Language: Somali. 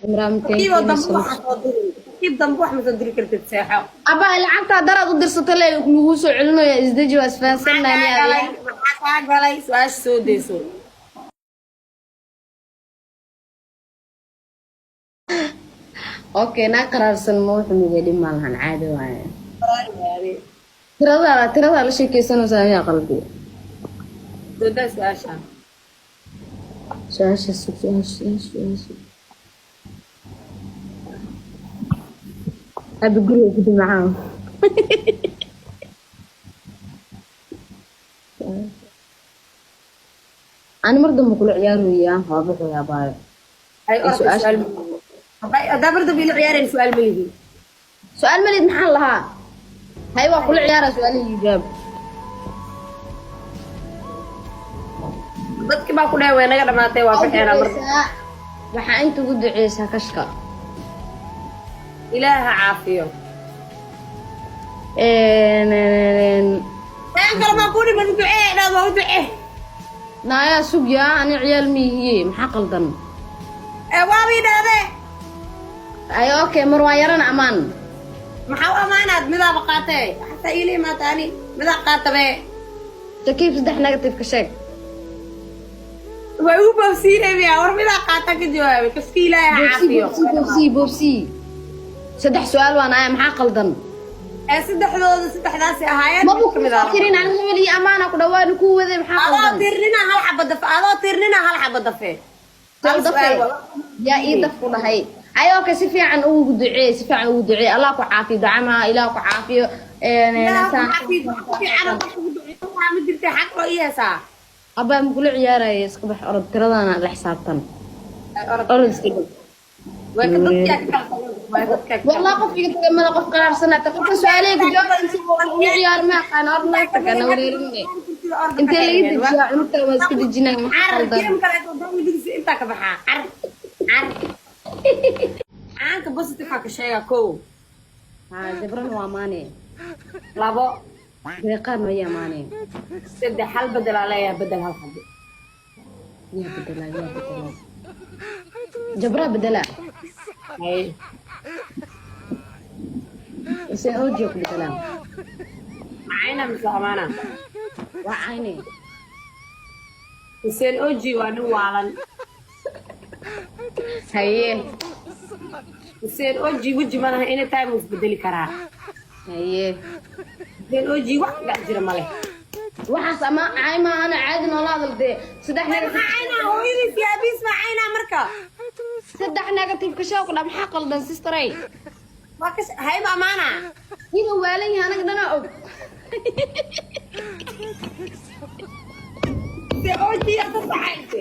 عمران كيف كيف ضم مسلم واحد صدري كيف ضم واحد صدري كنت تساحه أبا لعبتها درد ودرست لي نقوسو علنو يا إزدجوا أسفاسنا يا maxaa galay su-aasha soo deyso أوكي نقرر سنموت مجدي مالهن عادي واي yaari ترى على شيء كيسانو سامي قلبي soo daa su-aasha شاش أبي قولي كده معاهم أنا مرضى مقول عيار وياه واضح يا باي ay orda su-aal hadaa barda biilo ciyaareen su-aal ma lihi سؤال مليد محلها هاي وكل عيار سؤال يجاب dadki baa ku dhahay way naga dhamaatay waa ka xeeraa marka waxaa inta ugu duceysaa kashka ilaaha caafiyo aan kala baa ku dhiman ducee dhaa waa u ducee naayaa sugyaa ani ciyaal miihiye maxaa qaldan waa bii dhahdee ay okay mar waa yaran amaan maxaa u amaanaad midaaba qaatee xataa iila imaataani midaa qaatabe takiib saddex negative ka sheeg way u boobsiinaymiya war midaa qaata ka jawaabay kaski ilaaha caafiyo boobsi saddex su'aal waan aaya maxaa qaldan saddexdooda saddexdaasi ahaayeen ma bukirin aan hebel iyo amaana ku dhawaan ku waday maxaa qaldan adoo tirnina hal xaba dafe hal dafe yaa ii daf ku dhahay ay okay si fiican ugu ducee Allah ku caafiyo dacama ilaah ku caafiyo أبا مقول عيارة يسقبح أرد تردانا لحسابتن أرد سكبح والله قف يقول قف قرار سنة تقف سؤالي كجواب عيار ما كان أرد ما يفتك أنا وليرني أنت اللي قد تجاه عنك واسكد الجنة محقل دم عنك بس تفك شيء كو جبران واماني لابو دقيقة ما ياماني سد حل بدل عليها بدل هالحد يا بدلا جبرا بدلا هاي سأوجيك بدلا معانا مثل أمانة وعيني حسين أوجي وانو علن هيه حسين أوجي وجي منها إني تايم بدلي كراه هيه حسين أوجي واحد لا جرى ماله waxaas ama ayma ana caadi noolaadal de saddex معانا هويدي في أبيس معانا مركا saddex negative ka shaqo dham xaq qaldan sisteray واكس هاي بأمانة ina waalan yahay anaga dhana og حسين أوجي أتصعدت